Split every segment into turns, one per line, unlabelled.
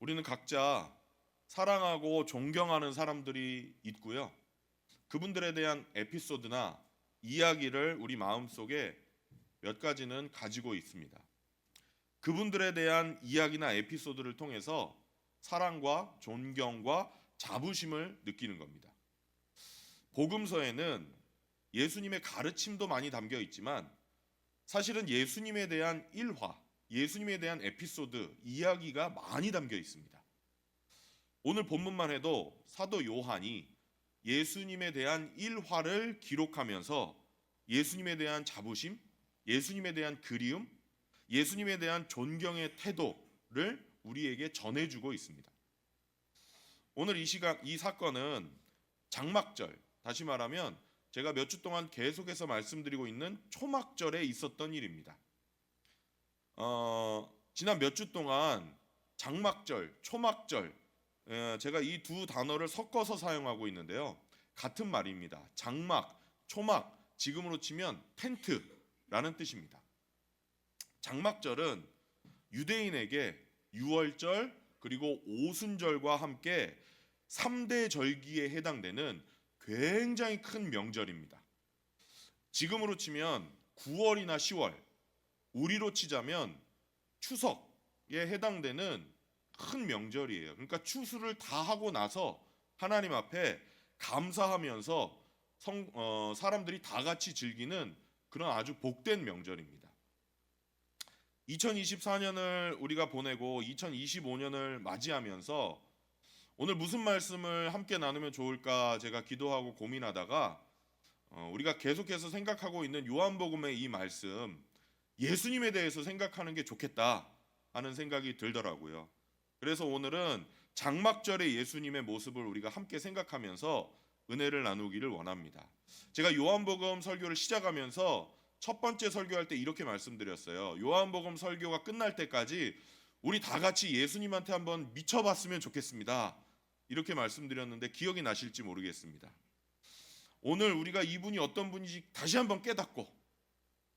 우리는 각자 사랑하고 존경하는 사람들이 있고요. 그분들에 대한 에피소드나 이야기를 우리 마음속에 몇 가지는 가지고 있습니다. 그분들에 대한 이야기나 에피소드를 통해서 사랑과 존경과 자부심을 느끼는 겁니다. 복음서에는 예수님의 가르침도 많이 담겨 있지만 사실은 예수님에 대한 일화, 예수님에 대한 에피소드, 이야기가 많이 담겨 있습니다. 오늘 본문만 해도 사도 요한이 예수님에 대한 일화를 기록하면서 예수님에 대한 자부심, 예수님에 대한 그리움, 예수님에 대한 존경의 태도를 우리에게 전해주고 있습니다. 오늘 이 사건은 장막절, 다시 말하면 제가 몇 주 동안 계속해서 말씀드리고 있는 초막절에 있었던 일입니다. 지난 몇 주 동안 장막절, 초막절, 제가 이 두 단어를 섞어서 사용하고 있는데요. 같은 말입니다. 장막, 초막, 지금으로 치면 텐트라는 뜻입니다. 장막절은 유대인에게 유월절 그리고 오순절과 함께 3대 절기에 해당되는 굉장히 큰 명절입니다. 지금으로 치면 9월이나 10월, 우리로 치자면 추석에 해당되는 큰 명절이에요. 그러니까 추수를 다 하고 나서 하나님 앞에 감사하면서 사람들이 다 같이 즐기는 그런 아주 복된 명절입니다. 2024년을 우리가 보내고 2025년을 맞이하면서 오늘 무슨 말씀을 함께 나누면 좋을까 제가 기도하고 고민하다가 우리가 계속해서 생각하고 있는 요한복음의 이 말씀, 예수님에 대해서 생각하는 게 좋겠다 하는 생각이 들더라고요. 그래서 오늘은 장막절의 예수님의 모습을 우리가 함께 생각하면서 은혜를 나누기를 원합니다. 제가 요한복음 설교를 시작하면서 첫 번째 설교할 때 이렇게 말씀드렸어요. 요한복음 설교가 끝날 때까지 우리 다 같이 예수님한테 한번 미쳐봤으면 좋겠습니다. 이렇게 말씀드렸는데 기억이 나실지 모르겠습니다. 오늘 우리가 이분이 어떤 분인지 다시 한번 깨닫고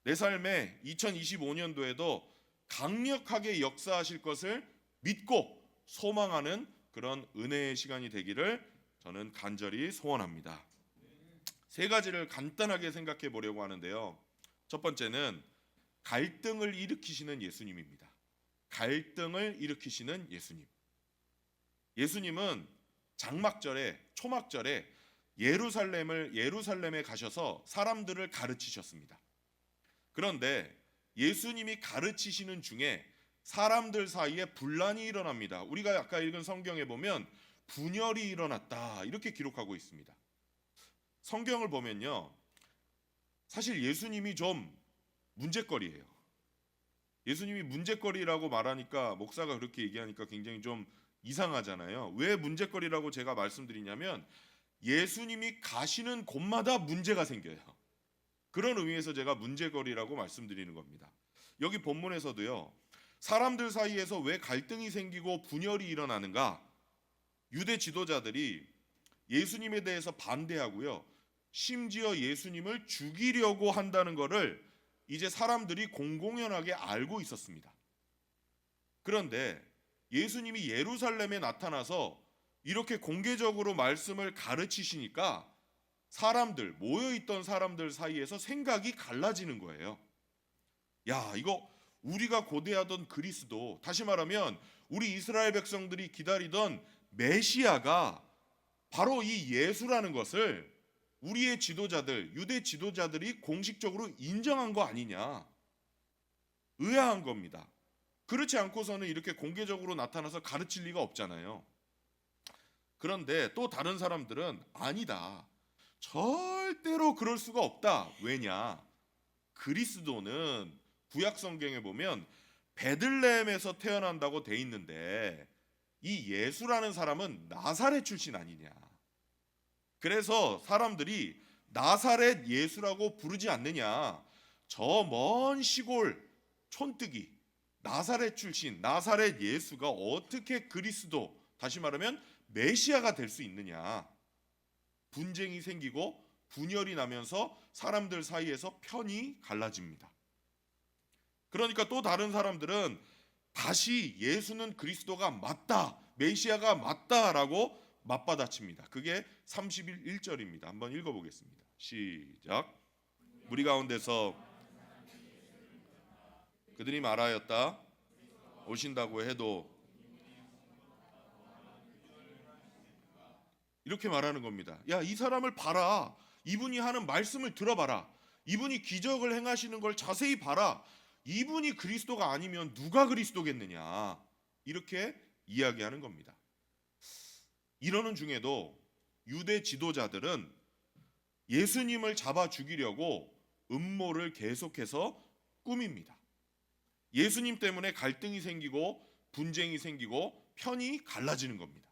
내 삶에 2025년도에도 강력하게 역사하실 것을 믿고 소망하는 그런 은혜의 시간이 되기를 저는 간절히 소원합니다. 세 가지를 간단하게 생각해 보려고 하는데요. 첫 번째는 갈등을 일으키시는 예수님입니다. 갈등을 일으키시는 예수님. 예수님은 장막절에, 초막절에 예루살렘에 가셔서 사람들을 가르치셨습니다. 그런데 예수님이 가르치시는 중에 사람들 사이에 분란이 일어납니다. 우리가 아까 읽은 성경에 보면 분열이 일어났다 이렇게 기록하고 있습니다. 성경을 보면요, 사실 예수님이 좀 문제거리예요. 예수님이 문제거리라고 말하니까 목사가 그렇게 얘기하니까 굉장히 좀 이상하잖아요. 왜 문제거리라고 제가 말씀드리냐면 예수님이 가시는 곳마다 문제가 생겨요. 그런 의미에서 제가 문제거리라고 말씀드리는 겁니다. 여기 본문에서도요, 사람들 사이에서 왜 갈등이 생기고 분열이 일어나는가? 유대 지도자들이 예수님에 대해서 반대하고요, 심지어 예수님을 죽이려고 한다는 것을 이제 사람들이 공공연하게 알고 있었습니다. 그런데 예수님이 예루살렘에 나타나서 이렇게 공개적으로 말씀을 가르치시니까 모여있던 사람들 사이에서 생각이 갈라지는 거예요. 야, 이거 우리가 고대하던 그리스도, 다시 말하면 우리 이스라엘 백성들이 기다리던 메시아가 바로 이 예수라는 것을 우리의 지도자들, 유대 지도자들이 공식적으로 인정한 거 아니냐, 의아한 겁니다. 그렇지 않고서는 이렇게 공개적으로 나타나서 가르칠 리가 없잖아요. 그런데 또 다른 사람들은 아니다, 절대로 그럴 수가 없다. 왜냐? 그리스도는 구약 성경에 보면 베들레헴에서 태어난다고 돼 있는데 이 예수라는 사람은 나사렛 출신 아니냐. 그래서 사람들이 나사렛 예수라고 부르지 않느냐. 저 먼 시골 촌뜨기 나사렛 출신 나사렛 예수가 어떻게 그리스도, 다시 말하면 메시아가 될 수 있느냐. 분쟁이 생기고 분열이 나면서 사람들 사이에서 편이 갈라집니다. 그러니까 또 다른 사람들은 다시 예수는 그리스도가 맞다, 메시아가 맞다라고 맞받아칩니다. 그게 31절입니다. 한번 읽어보겠습니다. 시작. 무리 가운데서 그들이 말하였다. 오신다고 해도 이렇게 말하는 겁니다. 야, 이 사람을 봐라. 이분이 하는 말씀을 들어봐라. 이분이 기적을 행하시는 걸 자세히 봐라. 이분이 그리스도가 아니면 누가 그리스도겠느냐. 이렇게 이야기하는 겁니다. 이러는 중에도 유대 지도자들은 예수님을 잡아 죽이려고 음모를 계속해서 꾸밉니다. 예수님 때문에 갈등이 생기고 분쟁이 생기고 편이 갈라지는 겁니다.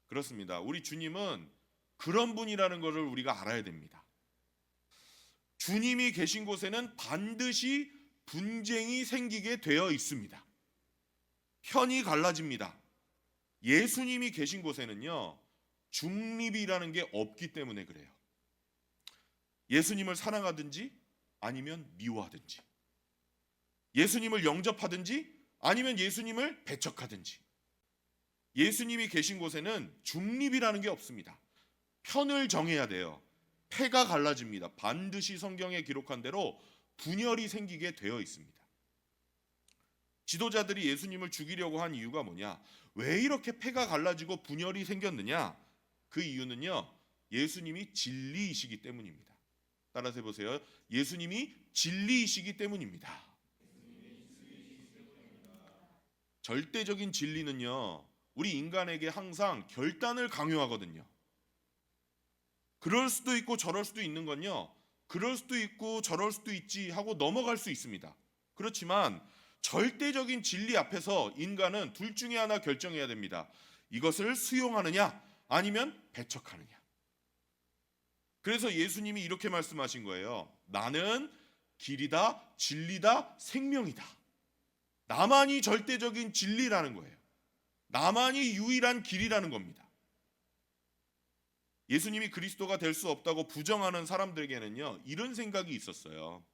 그렇습니다. 우리 주님은 그런 분이라는 것을 우리가 알아야 됩니다. 주님이 계신 곳에는 반드시 분쟁이 생기게 되어 있습니다. 편이 갈라집니다. 예수님이 계신 곳에는요, 중립이라는 게 없기 때문에 그래요. 예수님을 사랑하든지 아니면 미워하든지, 예수님을 영접하든지 아니면 예수님을 배척하든지, 예수님이 계신 곳에는 중립이라는 게 없습니다. 편을 정해야 돼요. 패가 갈라집니다. 반드시 성경에 기록한 대로 분열이 생기게 되어 있습니다. 지도자들이 예수님을 죽이려고 한 이유가 뭐냐? 왜 이렇게 패가 갈라지고 분열이 생겼느냐? 그 이유는요, 예수님이 진리이시기 때문입니다. 따라서 해보세요. 예수님이 진리이시기 때문입니다. 절대적인 진리는요, 우리 인간에게 항상 결단을 강요하거든요. 그럴 수도 있고 저럴 수도 있는 건요, 그럴 수도 있고 저럴 수도 있지 하고 넘어갈 수 있습니다. 그렇지만 절대적인 진리 앞에서 인간은 둘 중에 하나 결정해야 됩니다. 이것을 수용하느냐 아니면 배척하느냐. 그래서 예수님이 이렇게 말씀하신 거예요. 나는 길이다, 진리다, 생명이다. 나만이 절대적인 진리라는 거예요. 나만이 유일한 길이라는 겁니다. 예수님이 그리스도가 될 수 없다고 부정하는 사람들에게는요, 이런 생각이 있었어요.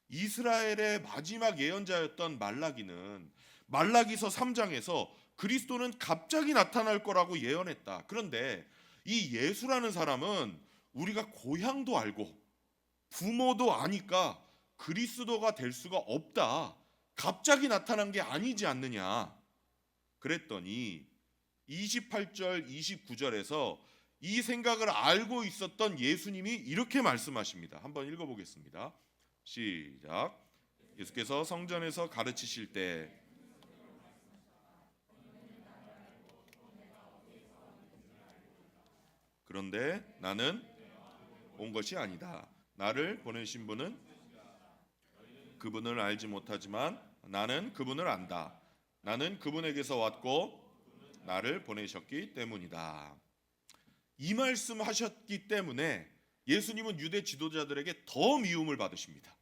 이스라엘의 마지막 예언자였던 말라기는 말라기서 3장에서 그리스도는 갑자기 나타날 거라고 예언했다. 그런데 이 예수라는 사람은 우리가 고향도 알고 부모도 아니까 그리스도가 될 수가 없다. 갑자기 나타난 게 아니지 않느냐. 그랬더니 28절 29절에서 이 생각을 알고 있었던 예수님이 이렇게 말씀하십니다. 한번 읽어보겠습니다. 시작. 예수께서 성전에서 가르치실 때 그런데 나는 온 것이 아니다. 나를 보내신 분은 그분을 알지 못하지만 나는 그분을 안다. 나는 그분에게서 왔고 나를 보내셨기 때문이다. 이 말씀 하셨기 때문에 예수님은 유대 지도자들에게 더 미움을 받으십니다.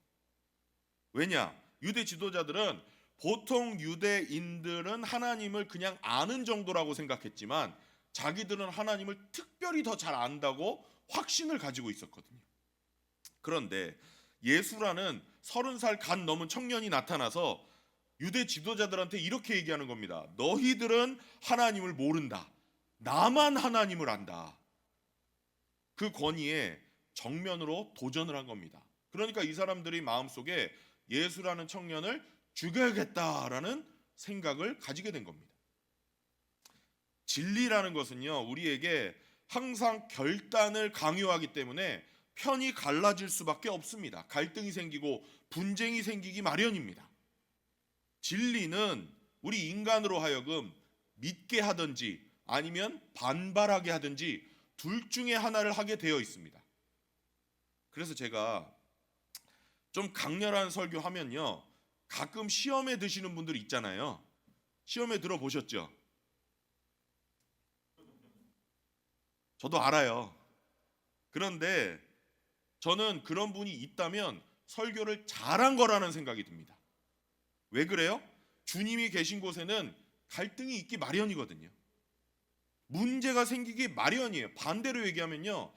왜냐? 유대 지도자들은 보통 유대인들은 하나님을 그냥 아는 정도라고 생각했지만 자기들은 하나님을 특별히 더 잘 안다고 확신을 가지고 있었거든요. 그런데 예수라는 30살 간 넘은 청년이 나타나서 유대 지도자들한테 이렇게 얘기하는 겁니다. 너희들은 하나님을 모른다. 나만 하나님을 안다. 그 권위에 정면으로 도전을 한 겁니다. 그러니까 이 사람들이 마음속에 예수라는 청년을 죽여야겠다라는 생각을 가지게 된 겁니다. 진리라는 것은요, 우리에게 항상 결단을 강요하기 때문에 편이 갈라질 수밖에 없습니다. 갈등이 생기고 분쟁이 생기기 마련입니다. 진리는 우리 인간으로 하여금 믿게 하든지 아니면 반발하게 하든지 둘 중에 하나를 하게 되어 있습니다. 그래서 제가 좀 강렬한 설교하면요, 가끔 시험에 드시는 분들 있잖아요. 시험에 들어보셨죠? 저도 알아요. 그런데 저는 그런 분이 있다면 설교를 잘한 거라는 생각이 듭니다. 왜 그래요? 주님이 계신 곳에는 갈등이 있기 마련이거든요. 문제가 생기기 마련이에요. 반대로 얘기하면요,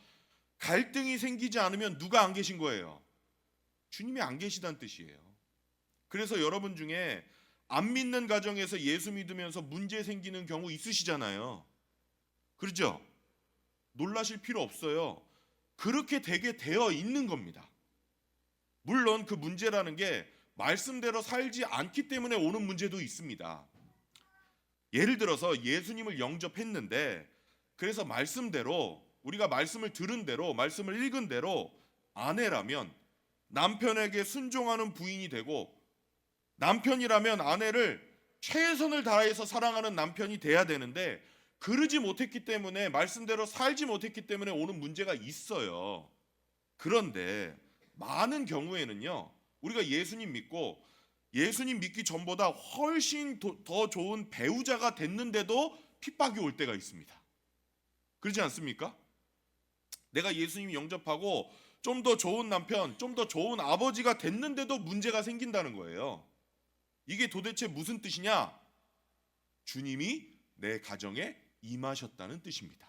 갈등이 생기지 않으면 누가 안 계신 거예요? 주님이 안 계시다는 뜻이에요. 그래서 여러분 중에 안 믿는 가정에서 예수 믿으면서 문제 생기는 경우 있으시잖아요. 그렇죠? 놀라실 필요 없어요. 그렇게 되게 되어 있는 겁니다. 물론 그 문제라는 게 말씀대로 살지 않기 때문에 오는 문제도 있습니다. 예를 들어서 예수님을 영접했는데 그래서 말씀대로 우리가 말씀을 들은 대로 말씀을 읽은 대로 아내라면 남편에게 순종하는 부인이 되고 남편이라면 아내를 최선을 다해서 사랑하는 남편이 돼야 되는데 그러지 못했기 때문에 말씀대로 살지 못했기 때문에 오는 문제가 있어요. 그런데 많은 경우에는요, 우리가 예수님 믿고 예수님 믿기 전보다 훨씬 더 좋은 배우자가 됐는데도 핍박이 올 때가 있습니다. 그렇지 않습니까? 내가 예수님 영접하고 좀 더 좋은 남편, 좀 더 좋은 아버지가 됐는데도 문제가 생긴다는 거예요. 이게 도대체 무슨 뜻이냐? 주님이 내 가정에 임하셨다는 뜻입니다.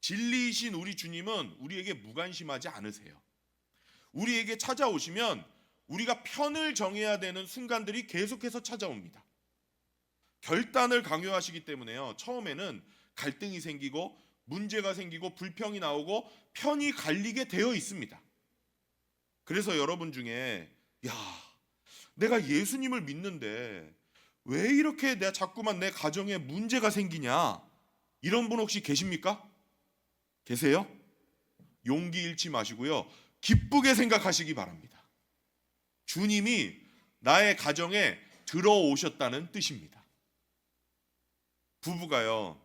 진리이신 우리 주님은 우리에게 무관심하지 않으세요. 우리에게 찾아오시면 우리가 편을 정해야 되는 순간들이 계속해서 찾아옵니다. 결단을 강요하시기 때문에요. 처음에는 갈등이 생기고 문제가 생기고 불평이 나오고 편이 갈리게 되어 있습니다. 그래서 여러분 중에 내가 예수님을 믿는데 왜 이렇게 내가 자꾸만 내 가정에 문제가 생기냐, 이런 분 혹시 계십니까? 계세요? 용기 잃지 마시고요, 기쁘게 생각하시기 바랍니다. 주님이 나의 가정에 들어오셨다는 뜻입니다. 부부가요,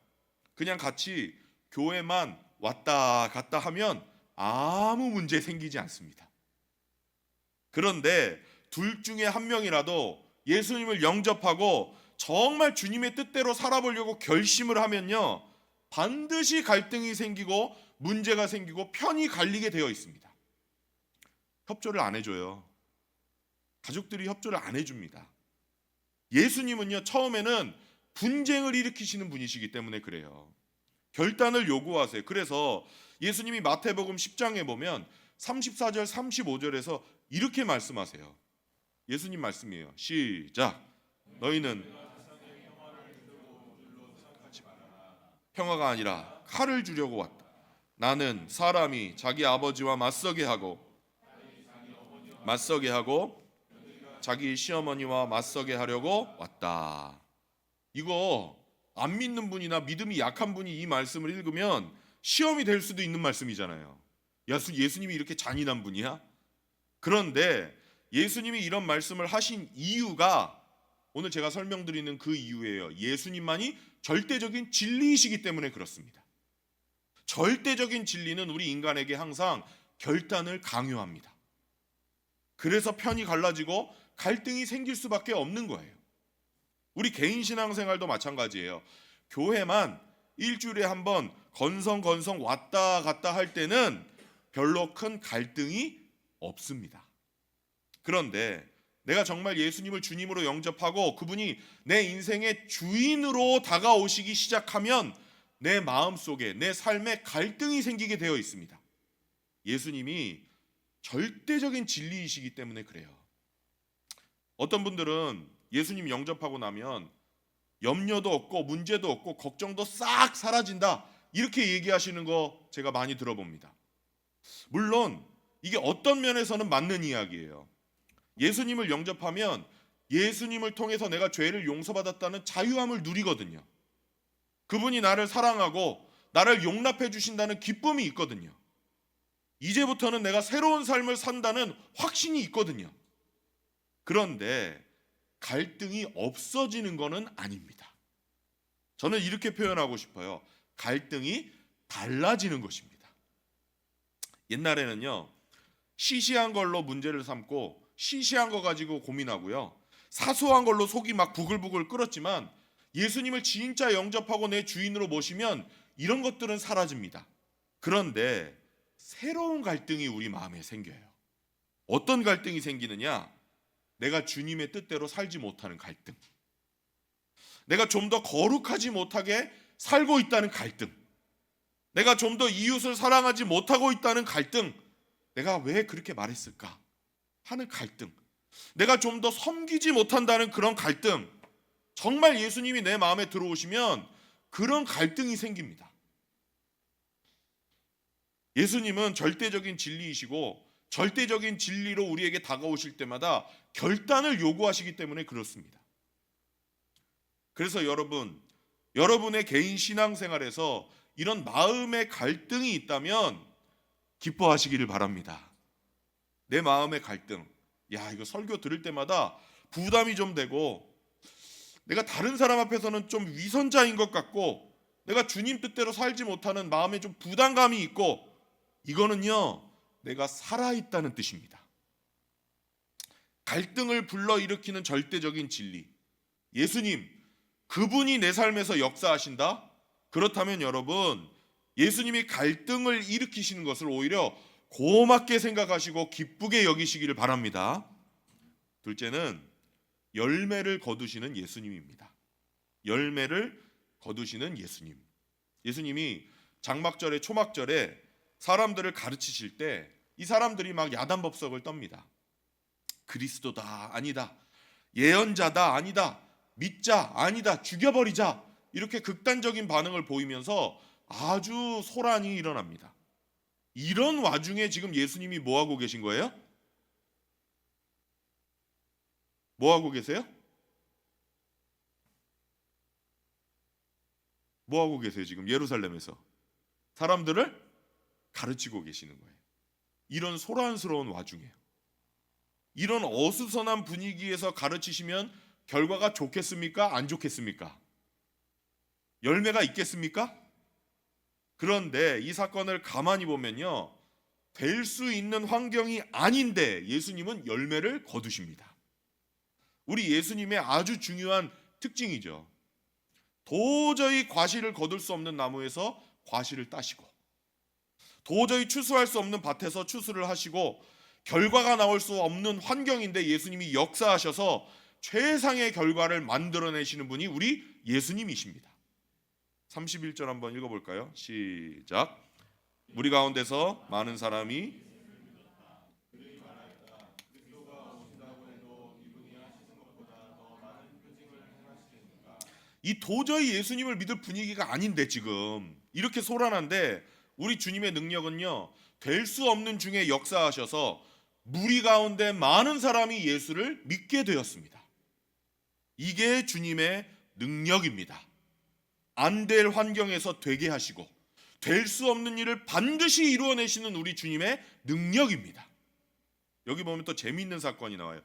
그냥 같이 교회만 왔다 갔다 하면 아무 문제 생기지 않습니다. 그런데 둘 중에 한 명이라도 예수님을 영접하고 정말 주님의 뜻대로 살아보려고 결심을 하면요, 반드시 갈등이 생기고 문제가 생기고 편이 갈리게 되어 있습니다. 협조를 안 해줘요. 가족들이 협조를 안 해줍니다. 예수님은요, 처음에는 분쟁을 일으키시는 분이시기 때문에 그래요. 결단을 요구하세요. 그래서 예수님이 마태복음 10장에 보면 34절 35절에서 이렇게 말씀하세요. 예수님 말씀이에요. 시작. 너희는 평화가 아니라 칼을 주려고 왔다. 나는 사람이 자기 아버지와 맞서게 하고 자기 시어머니와 맞서게 하려고 왔다. 이거 안 믿는 분이나 믿음이 약한 분이 이 말씀을 읽으면 시험이 될 수도 있는 말씀이잖아요. 예수님이 이렇게 잔인한 분이야? 그런데 예수님이 이런 말씀을 하신 이유가 오늘 제가 설명드리는 그 이유예요. 예수님만이 절대적인 진리이시기 때문에 그렇습니다. 절대적인 진리는 우리 인간에게 항상 결단을 강요합니다. 그래서 편이 갈라지고 갈등이 생길 수밖에 없는 거예요. 우리 개인 신앙생활도 마찬가지예요. 교회만 일주일에 한 번 건성건성 왔다 갔다 할 때는 별로 큰 갈등이 없습니다. 그런데 내가 정말 예수님을 주님으로 영접하고 그분이 내 인생의 주인으로 다가오시기 시작하면 내 마음속에, 내 삶에 갈등이 생기게 되어 있습니다. 예수님이 절대적인 진리이시기 때문에 그래요. 어떤 분들은 예수님 영접하고 나면 염려도 없고 문제도 없고 걱정도 싹 사라진다, 이렇게 얘기하시는 거 제가 많이 들어봅니다. 물론 이게 어떤 면에서는 맞는 이야기예요. 예수님을 영접하면 예수님을 통해서 내가 죄를 용서받았다는 자유함을 누리거든요. 그분이 나를 사랑하고 나를 용납해 주신다는 기쁨이 있거든요. 이제부터는 내가 새로운 삶을 산다는 확신이 있거든요. 그런데 갈등이 없어지는 것은 아닙니다. 저는 이렇게 표현하고 싶어요. 갈등이 달라지는 것입니다. 옛날에는요, 시시한 걸로 문제를 삼고 시시한 거 가지고 고민하고요, 사소한 걸로 속이 막 부글부글 끓었지만 예수님을 진짜 영접하고 내 주인으로 모시면 이런 것들은 사라집니다. 그런데 새로운 갈등이 우리 마음에 생겨요. 어떤 갈등이 생기느냐? 내가 주님의 뜻대로 살지 못하는 갈등, 내가 좀 더 거룩하지 못하게 살고 있다는 갈등, 내가 좀 더 이웃을 사랑하지 못하고 있다는 갈등, 내가 왜 그렇게 말했을까 하는 갈등, 내가 좀 더 섬기지 못한다는 그런 갈등, 정말 예수님이 내 마음에 들어오시면 그런 갈등이 생깁니다. 예수님은 절대적인 진리이시고 절대적인 진리로 우리에게 다가오실 때마다 결단을 요구하시기 때문에 그렇습니다. 그래서 여러분의 개인 신앙생활에서 이런 마음의 갈등이 있다면 기뻐하시기를 바랍니다. 내 마음의 갈등, 이거 설교 들을 때마다 부담이 좀 되고, 내가 다른 사람 앞에서는 좀 위선자인 것 같고, 내가 주님 뜻대로 살지 못하는 마음에 좀 부담감이 있고, 이거는요, 내가 살아있다는 뜻입니다. 갈등을 불러일으키는 절대적인 진리, 예수님, 그분이 내 삶에서 역사하신다? 그렇다면 여러분, 예수님이 갈등을 일으키시는 것을 오히려 고맙게 생각하시고 기쁘게 여기시기를 바랍니다. 둘째는 열매를 거두시는 예수님입니다. 열매를 거두시는 예수님. 예수님이 장막절에 초막절에 사람들을 가르치실 때 이 사람들이 막 야단법석을 떱니다. 그리스도다, 아니다. 예언자다, 아니다. 믿자, 아니다. 죽여버리자. 이렇게 극단적인 반응을 보이면서 아주 소란이 일어납니다. 이런 와중에 지금 예수님이 뭐하고 계신 거예요? 뭐하고 계세요? 뭐하고 계세요? 지금 예루살렘에서 사람들을 가르치고 계시는 거예요. 이런 소란스러운 와중에, 이런 어수선한 분위기에서 가르치시면 결과가 좋겠습니까? 안 좋겠습니까? 열매가 있겠습니까? 그런데 이 사건을 가만히 보면요, 될 수 있는 환경이 아닌데 예수님은 열매를 거두십니다. 우리 예수님의 아주 중요한 특징이죠. 도저히 과실을 거둘 수 없는 나무에서 과실을 따시고, 도저히 추수할 수 없는 밭에서 추수를 하시고, 결과가 나올 수 없는 환경인데 예수님이 역사하셔서 최상의 결과를 만들어내시는 분이 우리 예수님이십니다. 31절 한번 읽어볼까요? 시작. 무리 가운데서 많은 사람이 이 도저히 예수님을 믿을 분위기가 아닌데 지금 이렇게 소란한데, 우리 주님의 능력은요, 될 수 없는 중에 역사하셔서 무리 가운데 많은 사람이 예수를 믿게 되었습니다. 이게 주님의 능력입니다. 안 될 환경에서 되게 하시고 될 수 없는 일을 반드시 이루어내시는 우리 주님의 능력입니다. 여기 보면 또 재미있는 사건이 나와요.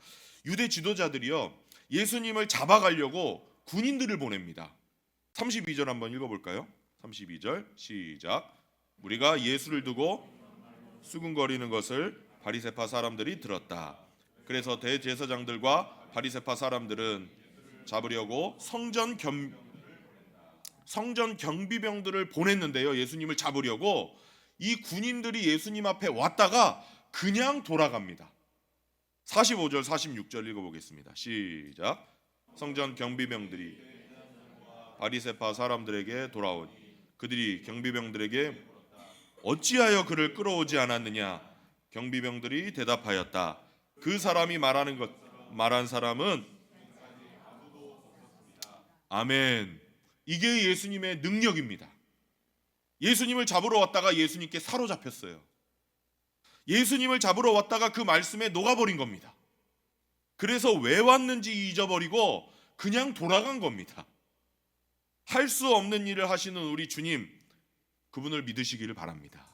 유대 지도자들이요, 예수님을 잡아가려고 군인들을 보냅니다. 32절 한번 읽어볼까요? 32절 시작. 우리가 예수를 두고 수군거리는 것을 바리새파 사람들이 들었다. 그래서 대제사장들과 바리새파 사람들은 잡으려고 성전 경비병들을 보냈는데요, 예수님을 잡으려고 이 군인들이 예수님 앞에 왔다가 그냥 돌아갑니다. 45절 46절 읽어보겠습니다. 시작. 성전 경비병들이 바리새파 사람들에게 돌아오니 그들이 경비병들에게 어찌하여 그를 끌어오지 않았느냐? 경비병들이 대답하였다. 그 사람이 말한 사람은 아멘. 이게 예수님의 능력입니다. 예수님을 잡으러 왔다가 예수님께 사로잡혔어요. 예수님을 잡으러 왔다가 그 말씀에 녹아버린 겁니다. 그래서 왜 왔는지 잊어버리고 그냥 돌아간 겁니다. 할 수 없는 일을 하시는 우리 주님, 그분을 믿으시기를 바랍니다.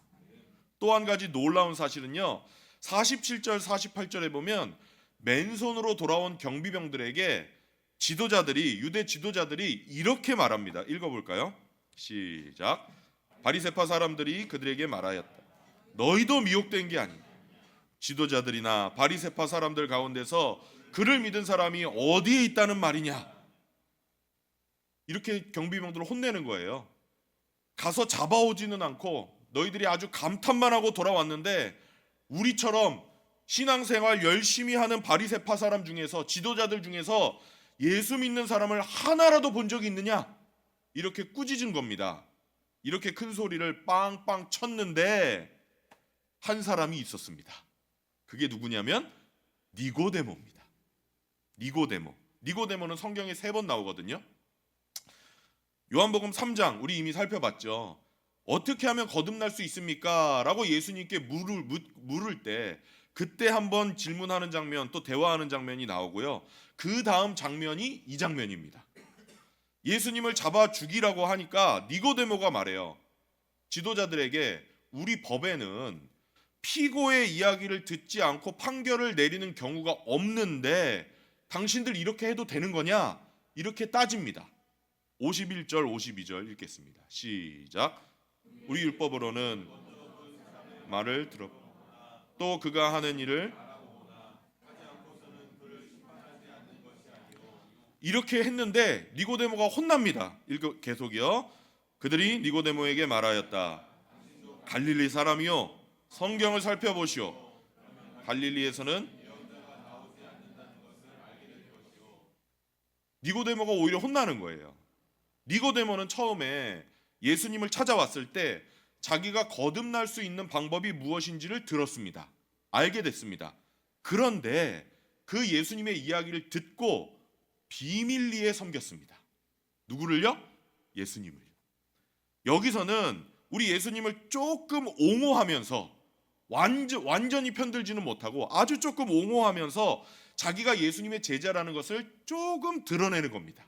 또 한 가지 놀라운 사실은요, 47절 48절에 보면 맨손으로 돌아온 경비병들에게 유대 지도자들이 이렇게 말합니다. 읽어볼까요? 시작. 바리새파 사람들이 그들에게 말하였다. 너희도 미혹된 게 아니냐? 지도자들이나 바리새파 사람들 가운데서 그를 믿은 사람이 어디에 있다는 말이냐? 이렇게 경비병들을 혼내는 거예요. 가서 잡아오지는 않고 너희들이 아주 감탄만 하고 돌아왔는데, 우리처럼 신앙생활 열심히 하는 바리새파 사람 중에서, 지도자들 중에서 예수 믿는 사람을 하나라도 본 적이 있느냐? 이렇게 꾸짖은 겁니다. 이렇게 큰 소리를 빵빵 쳤는데 한 사람이 있었습니다. 그게 누구냐면 니고데모입니다. 니고데모. 니고데모는 성경에 3번 나오거든요. 요한복음 3장 우리 이미 살펴봤죠. 어떻게 하면 거듭날 수 있습니까? 라고 예수님께 물을 때 그때 한번 질문하는 장면, 또 대화하는 장면이 나오고요. 그 다음 장면이 이 장면입니다. 예수님을 잡아 죽이라고 하니까 니고데모가 말해요. 지도자들에게 우리 법에는 피고의 이야기를 듣지 않고 판결을 내리는 경우가 없는데 당신들 이렇게 해도 되는 거냐? 이렇게 따집니다. 51절 52절 읽겠습니다. 시작. 우리 율법으로는 말을 들어 또 그가 하는 일을 이렇게 했는데 니고데모가 혼납니다. 계속이요. 그들이 니고데모에게 말하였다. 갈릴리 사람이요, 성경을 살펴보시오. 갈릴리에서는 니고데모가 오히려 혼나는 거예요. 니고데모는 처음에 예수님을 찾아왔을 때 자기가 거듭날 수 있는 방법이 무엇인지를 들었습니다. 알게 됐습니다. 그런데 그 예수님의 이야기를 듣고 비밀리에 섬겼습니다. 누구를요? 예수님을요. 여기서는 우리 예수님을 조금 옹호하면서 완전히 편들지는 못하고 아주 조금 옹호하면서 자기가 예수님의 제자라는 것을 조금 드러내는 겁니다.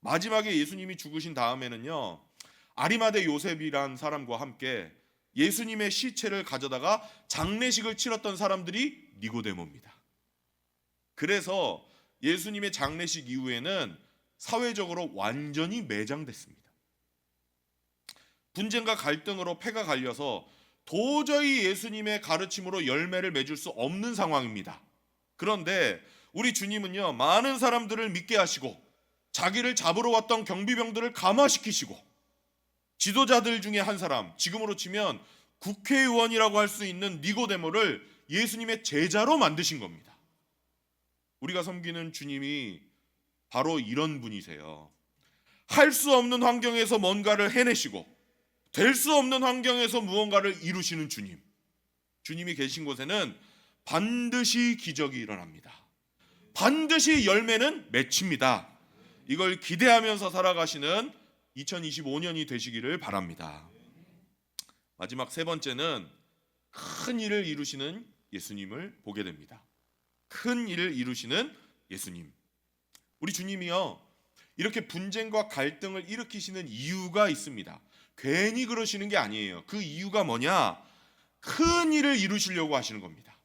마지막에 예수님이 죽으신 다음에는요, 아리마대 요셉이란 사람과 함께 예수님의 시체를 가져다가 장례식을 치렀던 사람들이 니고데모입니다. 그래서 예수님의 장례식 이후에는 사회적으로 완전히 매장됐습니다. 분쟁과 갈등으로 패가 갈려서 도저히 예수님의 가르침으로 열매를 맺을 수 없는 상황입니다. 그런데 우리 주님은요, 많은 사람들을 믿게 하시고 자기를 잡으러 왔던 경비병들을 감화시키시고 지도자들 중에 한 사람, 지금으로 치면 국회의원이라고 할 수 있는 니고데모를 예수님의 제자로 만드신 겁니다. 우리가 섬기는 주님이 바로 이런 분이세요. 할 수 없는 환경에서 뭔가를 해내시고 될 수 없는 환경에서 무언가를 이루시는 주님. 주님이 계신 곳에는 반드시 기적이 일어납니다. 반드시 열매는 맺힙니다. 이걸 기대하면서 살아가시는 2025년이 되시기를 바랍니다. 마지막 3번째는 큰 일을 이루시는 예수님을 보게 됩니다. 큰 일을 이루시는 예수님. 우리 주님이요, 이렇게 분쟁과 갈등을 일으키시는 이유가 있습니다. 괜히 그러시는 게 아니에요. 그 이유가 뭐냐? 큰 일을 이루시려고 하시는 겁니다.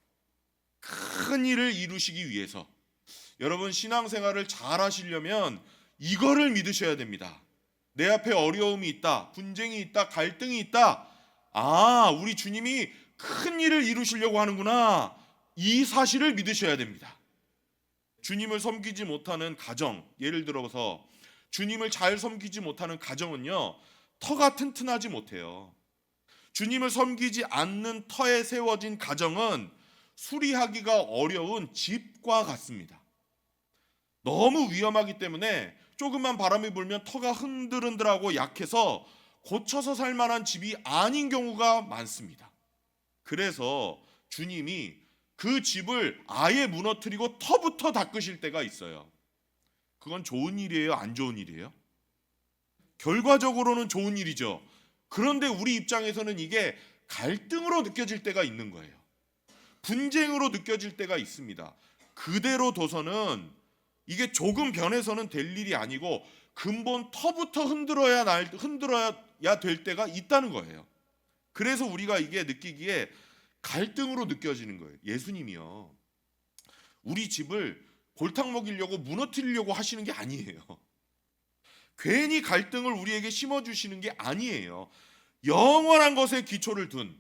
큰 일을 이루시기 위해서. 여러분, 신앙생활을 잘 하시려면 이거를 믿으셔야 됩니다. 내 앞에 어려움이 있다, 분쟁이 있다, 갈등이 있다. 아, 우리 주님이 큰 일을 이루시려고 하는구나. 이 사실을 믿으셔야 됩니다. 주님을 섬기지 못하는 가정, 예를 들어서 주님을 잘 섬기지 못하는 가정은요, 터가 튼튼하지 못해요. 주님을 섬기지 않는 터에 세워진 가정은 수리하기가 어려운 집과 같습니다. 너무 위험하기 때문에 조금만 바람이 불면 터가 흔들흔들하고 약해서 고쳐서 살 만한 집이 아닌 경우가 많습니다. 그래서 주님이 그 집을 아예 무너뜨리고 터부터 닦으실 때가 있어요. 그건 좋은 일이에요? 안 좋은 일이에요? 결과적으로는 좋은 일이죠. 그런데 우리 입장에서는 이게 갈등으로 느껴질 때가 있는 거예요. 분쟁으로 느껴질 때가 있습니다. 그대로 둬서는 이게 조금 변해서는 될 일이 아니고 근본 터부터 흔들어야 될 때가 있다는 거예요. 그래서 우리가 이게 느끼기에 갈등으로 느껴지는 거예요. 예수님이요, 우리 집을 골탕 먹이려고 무너뜨리려고 하시는 게 아니에요. 괜히 갈등을 우리에게 심어주시는 게 아니에요. 영원한 것에 기초를 둔,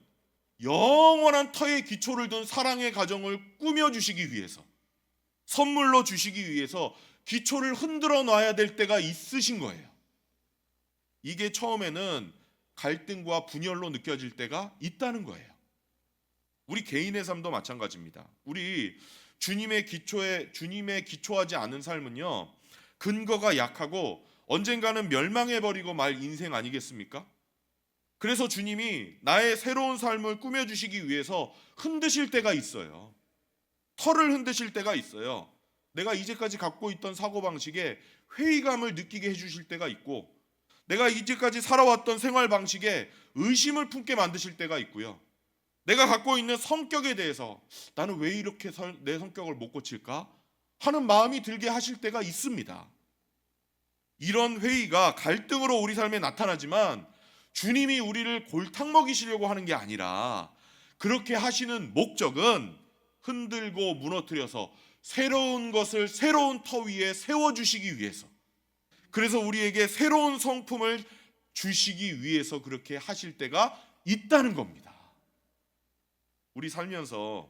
영원한 터에 기초를 둔 사랑의 가정을 꾸며주시기 위해서, 선물로 주시기 위해서 기초를 흔들어 놔야 될 때가 있으신 거예요. 이게 처음에는 갈등과 분열로 느껴질 때가 있다는 거예요. 우리 개인의 삶도 마찬가지입니다. 우리 주님의 기초하지 않은 삶은요, 근거가 약하고 언젠가는 멸망해버리고 말 인생 아니겠습니까? 그래서 주님이 나의 새로운 삶을 꾸며주시기 위해서 흔드실 때가 있어요. 터를 흔드실 때가 있어요. 내가 이제까지 갖고 있던 사고방식에 회의감을 느끼게 해주실 때가 있고, 내가 이제까지 살아왔던 생활 방식에 의심을 품게 만드실 때가 있고요. 내가 갖고 있는 성격에 대해서 나는 왜 이렇게 내 성격을 못 고칠까 하는 마음이 들게 하실 때가 있습니다. 이런 회의가 갈등으로 우리 삶에 나타나지만 주님이 우리를 골탕 먹이시려고 하는 게 아니라, 그렇게 하시는 목적은 흔들고 무너뜨려서 새로운 것을 새로운 터 위에 세워주시기 위해서, 그래서 우리에게 새로운 성품을 주시기 위해서 그렇게 하실 때가 있다는 겁니다. 우리 살면서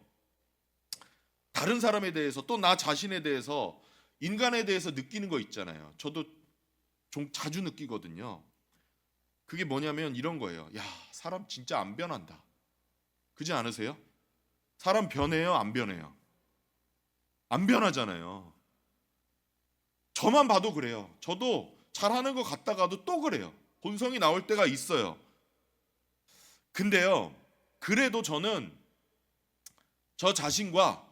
다른 사람에 대해서, 또 나 자신에 대해서, 인간에 대해서 느끼는 거 있잖아요. 저도 좀 자주 느끼거든요. 그게 뭐냐면 이런 거예요. 야, 사람 진짜 안 변한다. 그지 않으세요? 사람 변해요, 안 변해요? 안 변하잖아요. 저만 봐도 그래요. 저도 잘하는 것 같다가도 또 그래요. 본성이 나올 때가 있어요. 근데요, 그래도 저는 저 자신과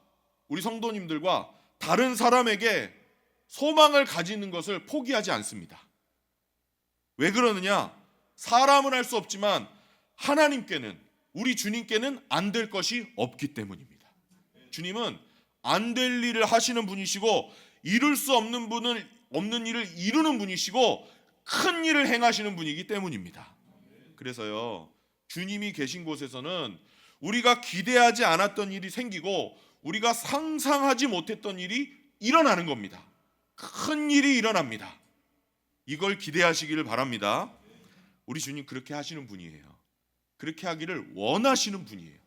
우리 성도님들과 다른 사람에게 소망을 가지는 것을 포기하지 않습니다. 왜 그러느냐? 사람은 할 수 없지만 하나님께는, 우리 주님께는 안 될 것이 없기 때문입니다. 주님은 안 될 일을 하시는 분이시고, 이룰 수 없는 일을 이루는 분이시고, 큰 일을 행하시는 분이기 때문입니다. 그래서요, 주님이 계신 곳에서는 우리가 기대하지 않았던 일이 생기고 우리가 상상하지 못했던 일이 일어나는 겁니다. 큰 일이 일어납니다. 이걸 기대하시기를 바랍니다. 우리 주님 그렇게 하시는 분이에요. 그렇게 하기를 원하시는 분이에요.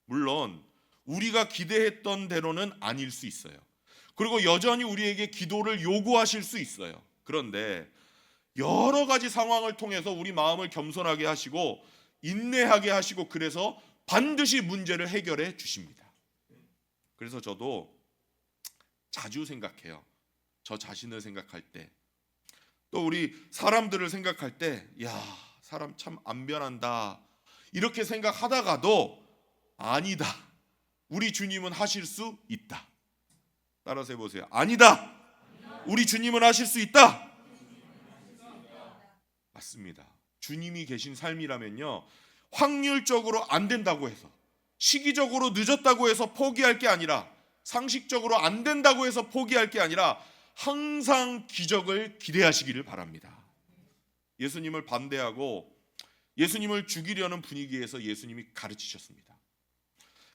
물론 우리가 기대했던 대로는 아닐 수 있어요. 그리고 여전히 우리에게 기도를 요구하실 수 있어요. 그런데 여러 가지 상황을 통해서 우리 마음을 겸손하게 하시고 인내하게 하시고, 그래서 반드시 문제를 해결해 주십니다. 그래서 저도 자주 생각해요. 저 자신을 생각할 때, 또 우리 사람들을 생각할 때, 야, 사람 참 안 변한다, 이렇게 생각하다가도 아니다, 우리 주님은 하실 수 있다. 따라서 해보세요. 아니다, 우리 주님은 하실 수 있다. 맞습니다. 주님이 계신 삶이라면요, 확률적으로 안 된다고 해서, 시기적으로 늦었다고 해서 포기할 게 아니라, 상식적으로 안 된다고 해서 포기할 게 아니라 항상 기적을 기대하시기를 바랍니다. 예수님을 반대하고 예수님을 죽이려는 분위기에서 예수님이 가르치셨습니다.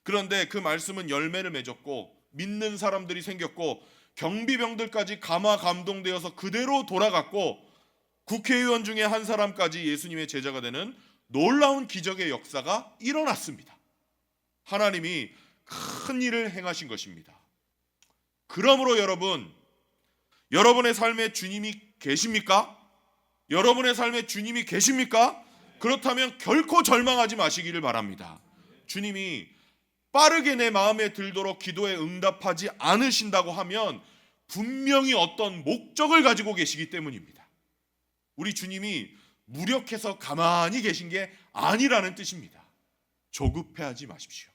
그런데 그 말씀은 열매를 맺었고 믿는 사람들이 생겼고 경비병들까지 감화 감동되어서 그대로 돌아갔고, 국회의원 중에 한 사람까지 예수님의 제자가 되는 놀라운 기적의 역사가 일어났습니다. 하나님이 큰 일을 행하신 것입니다. 그러므로 여러분의 삶에 주님이 계십니까? 여러분의 삶에 주님이 계십니까? 그렇다면 결코 절망하지 마시기를 바랍니다. 주님이 빠르게 내 마음에 들도록 기도에 응답하지 않으신다고 하면 분명히 어떤 목적을 가지고 계시기 때문입니다. 우리 주님이 무력해서 가만히 계신 게 아니라는 뜻입니다. 조급해하지 마십시오.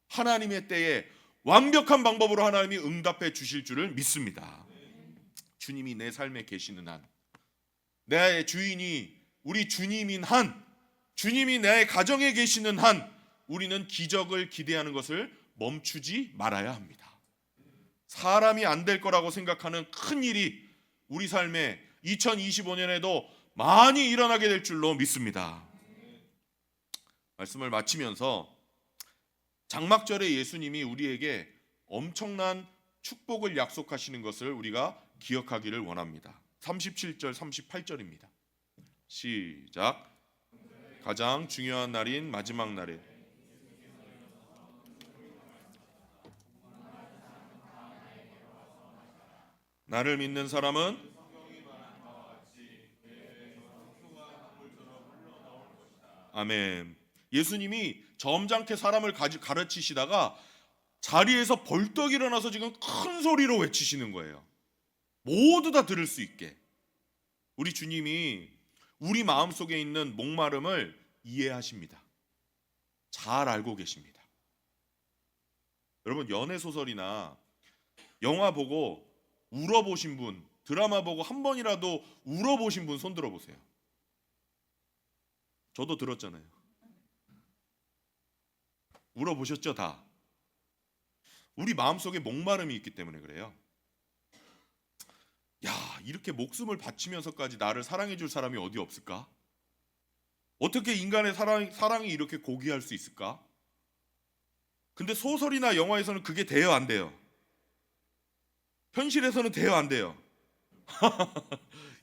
하나님의 때에 완벽한 방법으로 하나님이 응답해 주실 줄을 믿습니다. 주님이 내 삶에 계시는 한, 내 주인이 우리 주님인 한, 주님이 내 가정에 계시는 한, 우리는 기적을 기대하는 것을 멈추지 말아야 합니다. 사람이 안 될 거라고 생각하는 큰 일이 우리 삶에 2025년에도 많이 일어나게 될 줄로 믿습니다. 말씀을 마치면서 장막절에 예수님이 우리에게 엄청난 축복을 약속하시는 것을 우리가 기억하기를 원합니다. 37절 38절입니다. 시작. 가장 중요한 날인 마지막 날에 나를 믿는 사람은 아멘. 예수님이 점잖게 사람을 가르치시다가 자리에서 벌떡 일어나서 지금 큰 소리로 외치시는 거예요. 모두 다 들을 수 있게. 우리 주님이 우리 마음속에 있는 목마름을 이해하십니다. 잘 알고 계십니다. 여러분, 연애 소설이나 영화 보고 울어보신 분, 드라마 보고 한 번이라도 울어보신 분 손 들어보세요. 저도 들었잖아요. 울어보셨죠 다? 우리 마음속에 목마름이 있기 때문에 그래요. 야, 이렇게 목숨을 바치면서까지 나를 사랑해 줄 사람이 어디 없을까? 어떻게 인간의 사랑이 이렇게 고귀할 수 있을까? 근데 소설이나 영화에서는 그게 돼요, 안 돼요? 현실에서는 돼요, 안 돼요?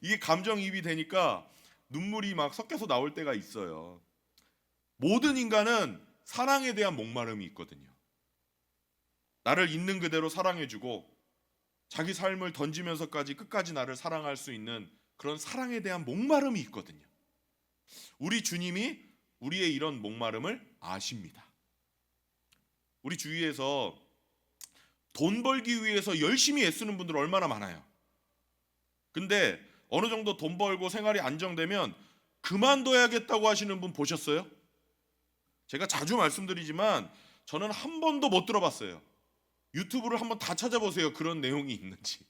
이게 감정이입이 되니까 눈물이 막 섞여서 나올 때가 있어요. 모든 인간은 사랑에 대한 목마름이 있거든요. 나를 있는 그대로 사랑해주고 자기 삶을 던지면서까지 끝까지 나를 사랑할 수 있는 그런 사랑에 대한 목마름이 있거든요. 우리 주님이 우리의 이런 목마름을 아십니다. 우리 주위에서 돈 벌기 위해서 열심히 애쓰는 분들 얼마나 많아요. 근데 어느 정도 돈 벌고 생활이 안정되면 그만둬야겠다고 하시는 분 보셨어요? 제가 자주 말씀드리지만 저는 한 번도 못 들어봤어요. 유튜브를 한번 다 찾아보세요. 그런 내용이 있는지.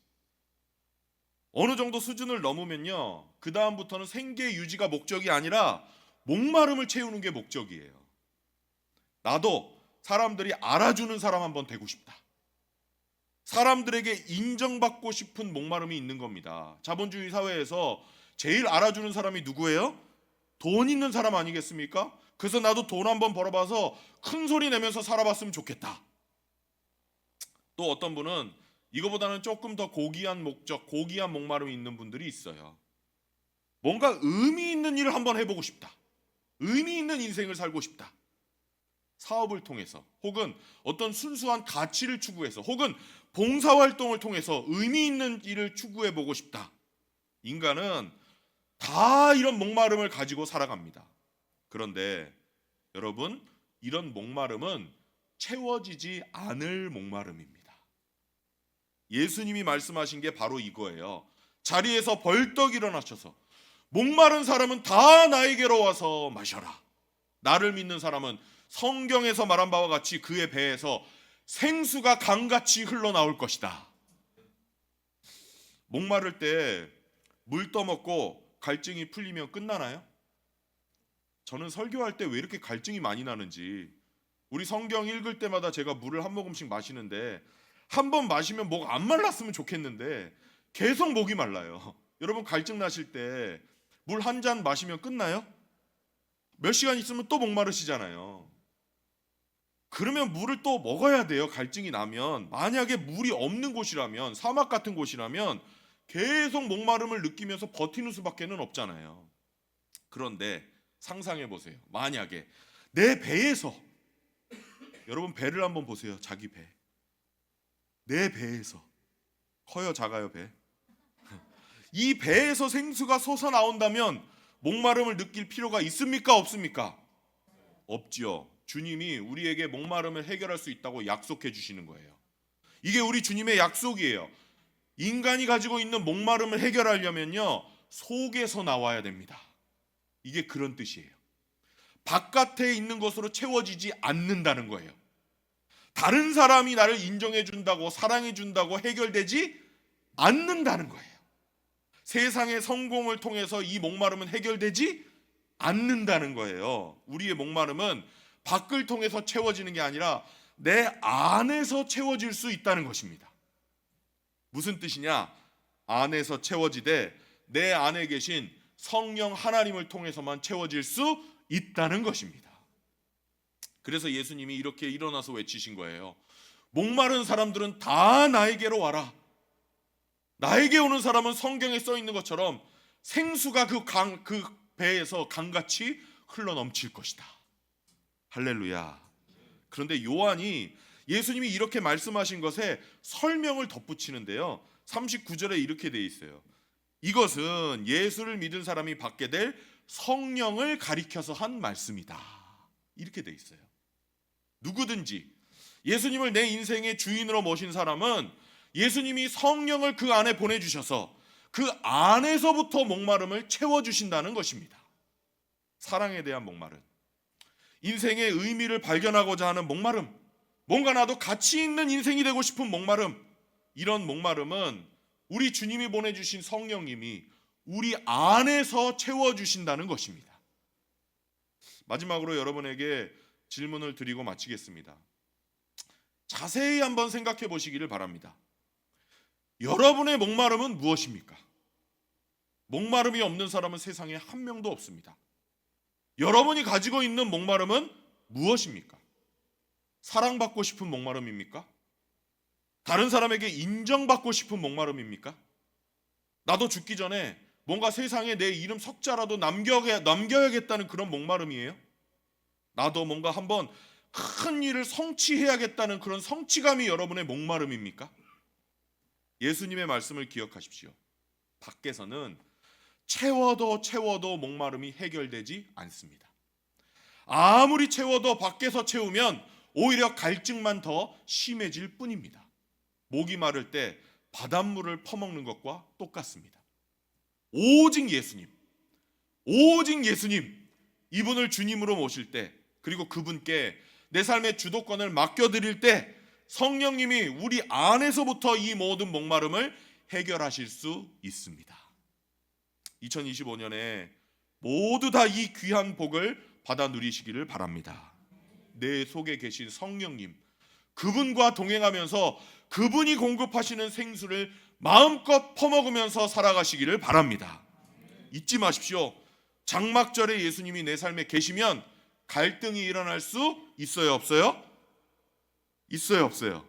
어느 정도 수준을 넘으면요, 그 다음부터는 생계 유지가 목적이 아니라 목마름을 채우는 게 목적이에요. 나도 사람들이 알아주는 사람 한번 되고 싶다. 사람들에게 인정받고 싶은 목마름이 있는 겁니다. 자본주의 사회에서 제일 알아주는 사람이 누구예요? 돈 있는 사람 아니겠습니까? 그래서 나도 돈 한번 벌어봐서 큰 소리 내면서 살아봤으면 좋겠다. 또 어떤 분은 이거보다는 조금 더 고귀한 목적, 고귀한 목마름이 있는 분들이 있어요. 뭔가 의미 있는 일을 한번 해보고 싶다. 의미 있는 인생을 살고 싶다. 사업을 통해서 혹은 어떤 순수한 가치를 추구해서 혹은 봉사활동을 통해서 의미 있는 일을 추구해보고 싶다. 인간은 다 이런 목마름을 가지고 살아갑니다. 그런데 여러분, 이런 목마름은 채워지지 않을 목마름입니다. 예수님이 말씀하신 게 바로 이거예요. 자리에서 벌떡 일어나셔서 목마른 사람은 다 나에게로 와서 마셔라. 나를 믿는 사람은 성경에서 말한 바와 같이 그의 배에서 생수가 강같이 흘러나올 것이다. 목마를 때 물 떠먹고 갈증이 풀리면 끝나나요? 저는 설교할 때 왜 이렇게 갈증이 많이 나는지, 우리 성경 읽을 때마다 제가 물을 한 모금씩 마시는데 한 번 마시면 목 안 말랐으면 좋겠는데 계속 목이 말라요. 여러분, 갈증 나실 때 물 한 잔 마시면 끝나요? 몇 시간 있으면 또 목마르시잖아요. 그러면 물을 또 먹어야 돼요. 갈증이 나면. 만약에 물이 없는 곳이라면, 사막 같은 곳이라면 계속 목마름을 느끼면서 버티는 수밖에는 없잖아요. 그런데 상상해 보세요. 만약에 내 배에서, 여러분 배를 한번 보세요. 자기 배. 내 배에서, 커요 작아요 배? 이 배에서 생수가 솟아나온다면 목마름을 느낄 필요가 있습니까 없습니까? 없지요. 주님이 우리에게 목마름을 해결할 수 있다고 약속해 주시는 거예요. 이게 우리 주님의 약속이에요. 인간이 가지고 있는 목마름을 해결하려면요, 속에서 나와야 됩니다. 이게 그런 뜻이에요. 바깥에 있는 것으로 채워지지 않는다는 거예요. 다른 사람이 나를 인정해 준다고, 사랑해 준다고 해결되지 않는다는 거예요. 세상의 성공을 통해서 이 목마름은 해결되지 않는다는 거예요. 우리의 목마름은 밖을 통해서 채워지는 게 아니라 내 안에서 채워질 수 있다는 것입니다. 무슨 뜻이냐? 안에서 채워지되 내 안에 계신 성령 하나님을 통해서만 채워질 수 있다는 것입니다. 그래서 예수님이 이렇게 일어나서 외치신 거예요. 목마른 사람들은 다 나에게로 와라. 나에게 오는 사람은 성경에 써 있는 것처럼 생수가 그 배에서 강같이 흘러 넘칠 것이다. 할렐루야. 그런데 요한이 예수님이 이렇게 말씀하신 것에 설명을 덧붙이는데요, 39절에 이렇게 돼 있어요. 이것은 예수를 믿은 사람이 받게 될 성령을 가리켜서 한 말씀이다. 이렇게 돼 있어요. 누구든지 예수님을 내 인생의 주인으로 모신 사람은 예수님이 성령을 그 안에 보내주셔서 그 안에서부터 목마름을 채워주신다는 것입니다. 사랑에 대한 목마름, 인생의 의미를 발견하고자 하는 목마름, 뭔가 나도 가치 있는 인생이 되고 싶은 목마름, 이런 목마름은 우리 주님이 보내주신 성령님이 우리 안에서 채워주신다는 것입니다. 마지막으로 여러분에게 질문을 드리고 마치겠습니다. 자세히 한번 생각해 보시기를 바랍니다. 여러분의 목마름은 무엇입니까? 목마름이 없는 사람은 세상에 한 명도 없습니다. 여러분이 가지고 있는 목마름은 무엇입니까? 사랑받고 싶은 목마름입니까? 다른 사람에게 인정받고 싶은 목마름입니까? 나도 죽기 전에 뭔가 세상에 내 이름 석자라도 남겨야겠다는 그런 목마름이에요? 나도 뭔가 한번 큰 일을 성취해야겠다는 그런 성취감이 여러분의 목마름입니까? 예수님의 말씀을 기억하십시오. 밖에서는 채워도 목마름이 해결되지 않습니다. 아무리 채워도 밖에서 채우면 오히려 갈증만 더 심해질 뿐입니다. 목이 마를 때 바닷물을 퍼먹는 것과 똑같습니다. 오직 예수님, 이분을 주님으로 모실 때, 그리고 그분께 내 삶의 주도권을 맡겨드릴 때 성령님이 우리 안에서부터 이 모든 목마름을 해결하실 수 있습니다. 2025년에 모두 다 이 귀한 복을 받아 누리시기를 바랍니다. 내 속에 계신 성령님, 그분과 동행하면서 그분이 공급하시는 생수를 마음껏 퍼먹으면서 살아가시기를 바랍니다. 잊지 마십시오. 장막절에 예수님이 내 삶에 계시면 갈등이 일어날 수 있어요, 없어요? 있어요, 없어요?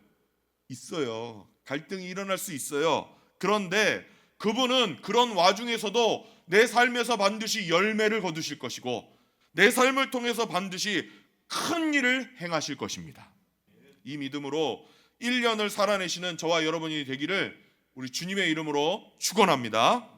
있어요. 갈등이 일어날 수 있어요. 그런데 그분은 그런 와중에서도 내 삶에서 반드시 열매를 거두실 것이고 내 삶을 통해서 반드시 큰 일을 행하실 것입니다. 이 믿음으로 1년을 살아내시는 저와 여러분이 되기를 우리 주님의 이름으로 축원합니다.